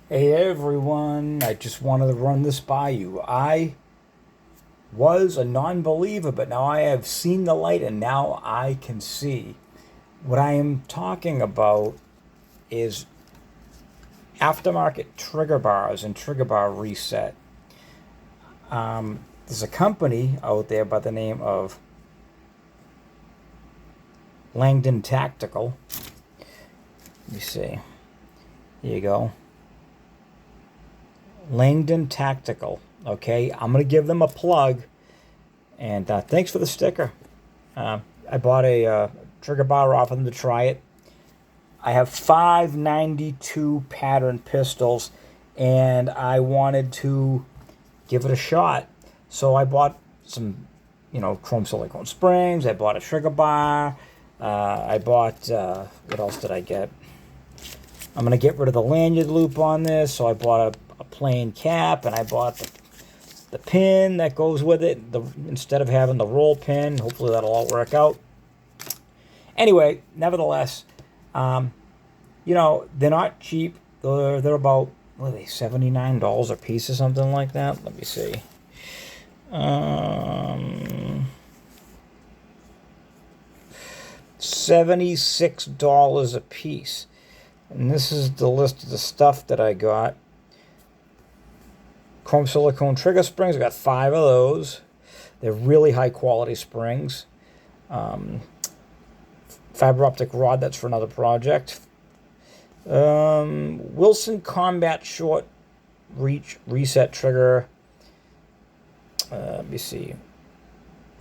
Hey everyone, I just wanted to run this by you. I was a non-believer, but now I have seen the light and now I can see. What I am talking about is aftermarket trigger bars and trigger bar reset. There's a company out there by the name of Langdon Tactical. Let me see. Here you go. Langdon Tactical. Okay, I'm going to give them a plug. And thanks for the sticker. I bought a trigger bar off of them to try it. I have 592 pattern pistols, and I wanted to give it a shot. So I bought some, chrome silicone springs. I bought a trigger bar. I bought, what else did I get? I'm going to get rid of the lanyard loop on this, so I bought a plain cap, and I bought the pin that goes with it, instead of having the roll pin. Hopefully that'll all work out. Anyway, nevertheless, they're not cheap. They're about, what are they, $79 a piece or something like that? Let me see. $76 a piece. And this is the list of the stuff that I got. Chrome silicone trigger springs. I got 5 of those. They're really high quality springs. Fiber optic rod. That's for another project. Wilson Combat short reach reset trigger. Let me see.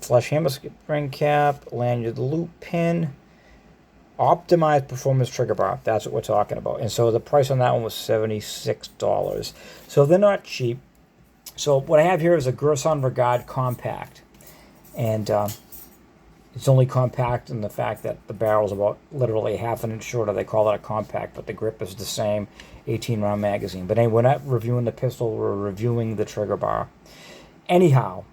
Flush hammer spring cap. Lanyard loop pin. Optimized performance trigger bar. That's what we're talking about. And so the price on that one was $76. So they're not cheap. So what I have here is a Girsan Regard Compact. And it's only compact in the fact that the barrel's about literally half an inch shorter. They call it a compact, but the grip is the same. 18-round magazine. But anyway, we're not reviewing the pistol. We're reviewing the trigger bar. Anyhow,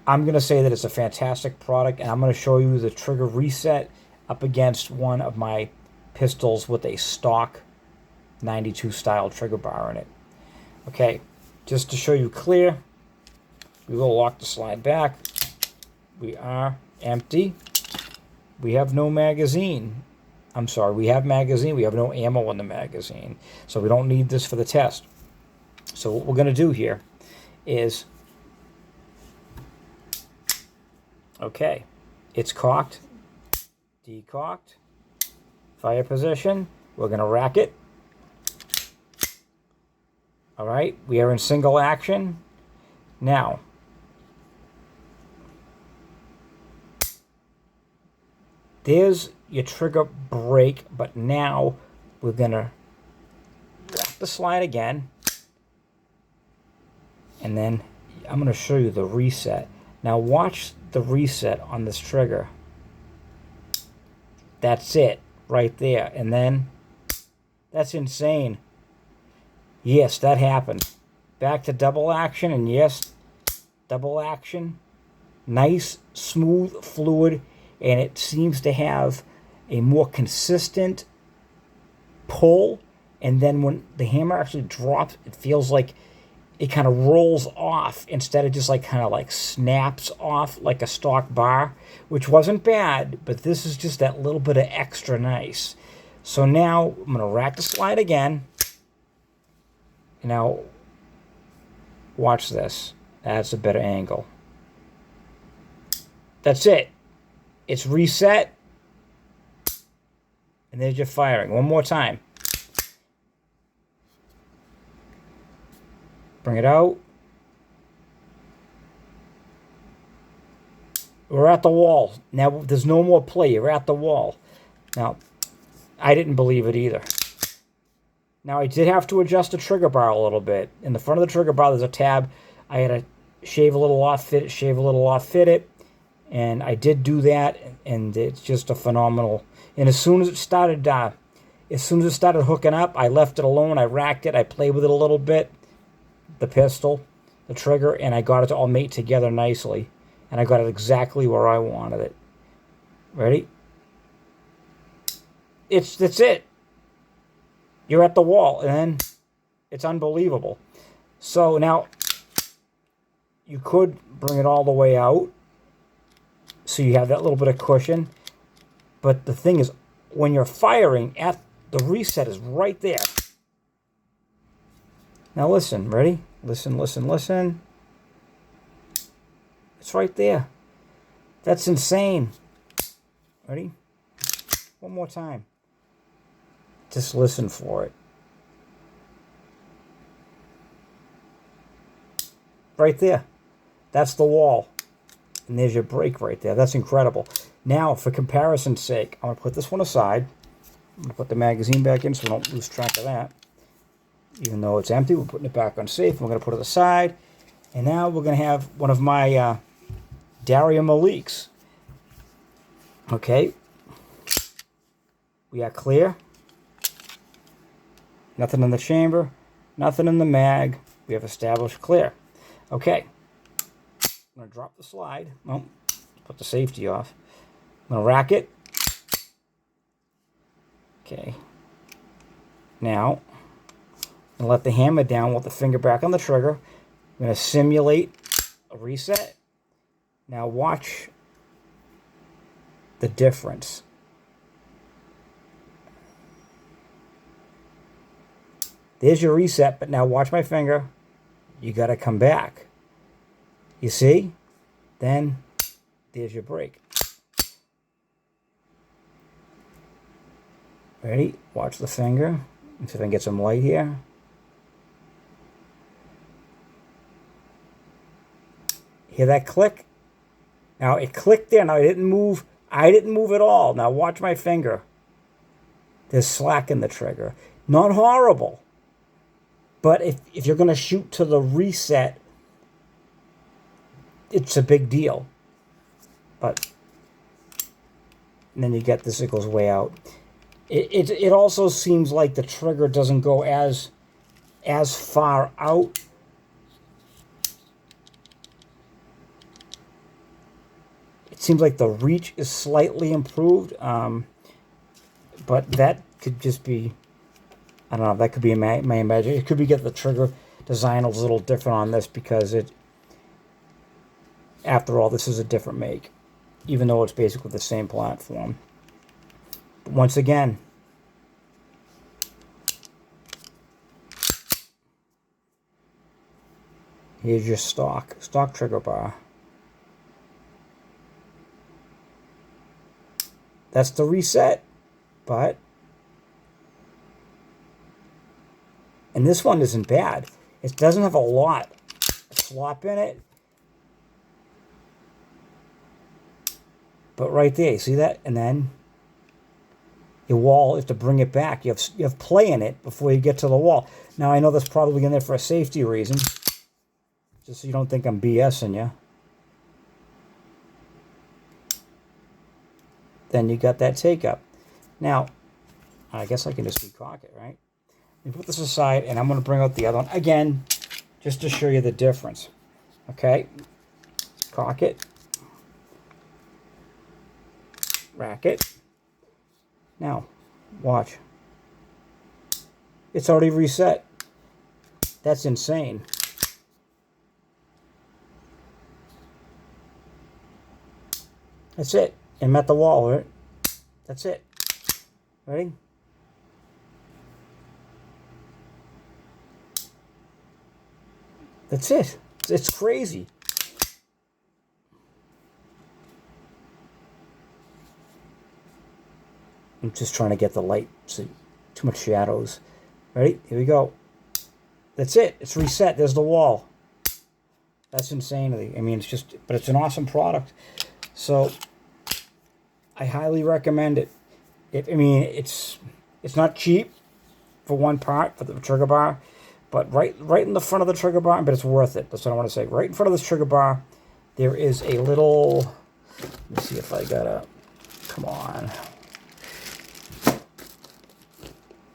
I'm going to say that it's a fantastic product, and I'm going to show you the trigger reset up against one of my pistols with a stock 92 style trigger bar in it. Okay, just to show you clear, we will lock the slide back. We are empty. We have no magazine. I'm sorry, we have magazine. We have no ammo in the magazine. So we don't need this for the test. So what we're going to do here is, okay, it's cocked, decocked, fire position. We're going to rack it. All right, we are in single action. Now, there's your trigger break, but now we're going to rack the slide again. And then I'm going to show you the reset. Now watch the reset on this trigger. That's it right there. And then, that's insane. Yes, that happened. Back to double action, and yes, double action. Nice, smooth fluid, and it seems to have a more consistent pull. And then when the hammer actually drops, it feels like it kind of rolls off instead of just kind of snaps off like a stock bar, which wasn't bad, but this is just that little bit of extra nice. So now I'm going to rack the slide again. Now, watch this. That's a better angle. That's it. It's reset. And there's your firing. One more time. Bring it out. We're at the wall. Now, there's no more play. You're at the wall. Now, I didn't believe it either. Now, I did have to adjust the trigger bar a little bit. In the front of the trigger bar, there's a tab. I had to shave a little off, fit it, shave a little off, fit it. And I did do that, and it's just a phenomenal. And as soon as it started hooking up, I left it alone. I racked it. I played with it a little bit. The pistol, the trigger, and I got it to all mate together nicely. And I got it exactly where I wanted it. Ready? That's it. you're at the wall, and then it's unbelievable. So now you could bring it all the way out so you have that little bit of cushion. But the thing is, when you're firing, the reset is right there. Now listen, ready? Listen, listen, listen. It's right there. That's insane. Ready? One more time. Just listen for it. Right there. That's the wall. And there's your brake right there. That's incredible. Now, for comparison's sake, I'm going to put this one aside. I'm going to put the magazine back in so we don't lose track of that. Even though it's empty, we're putting it back on safe. We're going to put it aside. And now we're going to have one of my Daria Malik's. Okay. We are clear. Nothing in the chamber. Nothing in the mag. We have established clear. Okay. I'm going to drop the slide. Oh, put the safety off. I'm going to rack it. Okay. Now, I'm going to let the hammer down with the finger back on the trigger. I'm going to simulate a reset. Now watch the difference. There's your reset, but now watch my finger. You got to come back. You see? Then there's your brake. Ready? Watch the finger. Let's see if I can get some light here. Hear that click? Now it clicked there. Now it didn't move. I didn't move at all. Now watch my finger. There's slack in the trigger. Not horrible. But if you're going to shoot to the reset, it's a big deal. But and then you get this, it goes way out. It also seems like the trigger doesn't go as far out. It seems like the reach is slightly improved, but that could just be, I don't know, that could be my imagination. It could be get the trigger design a little different on this because after all, this is a different make, even though it's basically the same platform. But once again, here's your stock trigger bar. That's the reset, and this one isn't bad. It doesn't have a lot of slop in it. But right there, you see that? And then your wall is to bring it back. You have play in it before you get to the wall. Now, I know that's probably in there for a safety reason. Just so you don't think I'm BSing you. Then you got that take up. Now, I guess I can just recock it, right? Let me put this aside, and I'm going to bring out the other one again, just to show you the difference. Okay, cock it, rack it. Now, watch. It's already reset. That's insane. That's it. And met the wall, right? That's it. Ready? That's it. It's crazy. I'm just trying to get the light. See, too much shadows. Ready? Here we go. That's it. It's reset. There's the wall. That's insanity. I mean, but it's an awesome product. So I highly recommend it. I mean, it's not cheap for one part, for the trigger bar, but right in the front of the trigger bar, but it's worth it. That's what I want to say. Right in front of this trigger bar, there is a little, let me see if I got come on.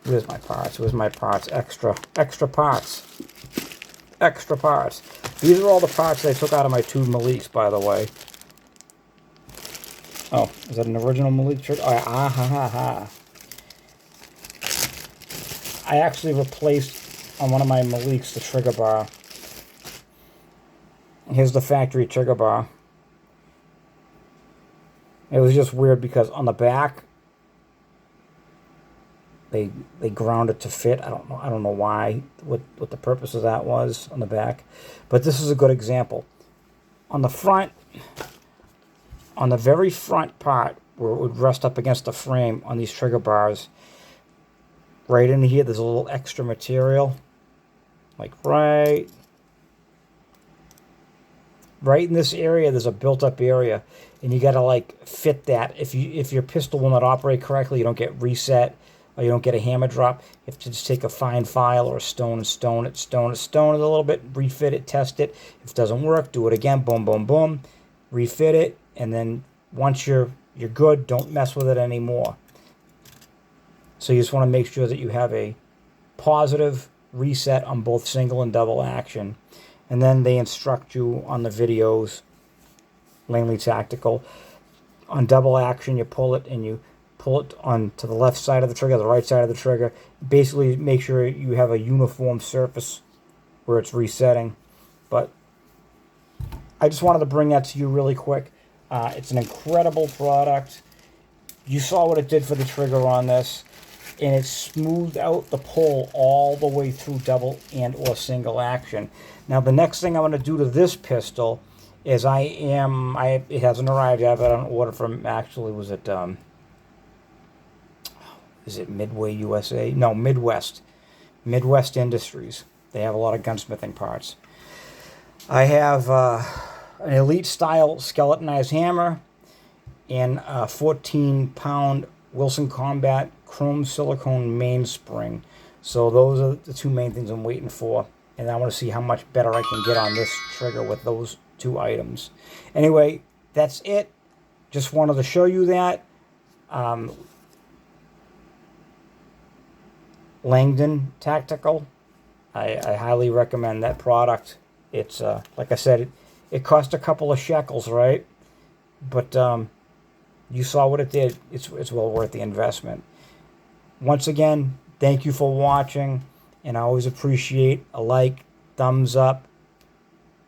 Where's my parts? Where's my parts? Extra parts. Extra parts. These are all the parts I took out of my two Maliks, by the way. Oh, is that an original Malik trigger? Oh, I actually replaced on one of my Maliks the trigger bar. Here's the factory trigger bar. It was just weird because on the back they ground it to fit. I don't know why, what the purpose of that was on the back. But this is a good example. On the front, on the very front part where it would rest up against the frame on these trigger bars, right in here there's a little extra material, like right in this area there's a built-up area, and you got to like fit that. If your pistol will not operate correctly, you don't get reset, or you don't get a hammer drop, you have to just take a fine file or a stone and stone it a little bit, refit it, test it. If it doesn't work, do it again, boom boom boom, refit it, and then once you're good, don't mess with it anymore. So you just want to make sure that you have a positive reset on both single and double action. And then they instruct you on the videos, Langdon Tactical. On double action, you pull it on to the left side of the trigger, the right side of the trigger. Basically, make sure you have a uniform surface where it's resetting. But I just wanted to bring that to you really quick. It's an incredible product. You saw what it did for the trigger on this, and it smoothed out the pull all the way through double and or single action. Now the next thing I'm going to do to this pistol is it hasn't arrived yet, but I have an order from, actually, was it is it Midway USA? No, Midwest Industries. They have a lot of gunsmithing parts. I have an elite style skeletonized hammer and a 14-pound Wilson Combat chrome silicone mainspring. So those are the two main things I'm waiting for, and I want to see how much better I can get on this trigger with those two items. Anyway, that's it. Just wanted to show you that. Langdon Tactical. I highly recommend that product. It's like I said, it cost a couple of shekels, right? But you saw what it did. It's well worth the investment. Once again, thank you for watching, and I always appreciate a like, thumbs up,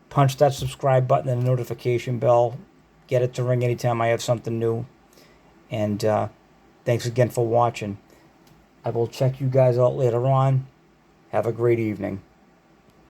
punch that subscribe button and the notification bell. Get it to ring anytime I have something new. And thanks again for watching. I will check you guys out later on. Have a great evening.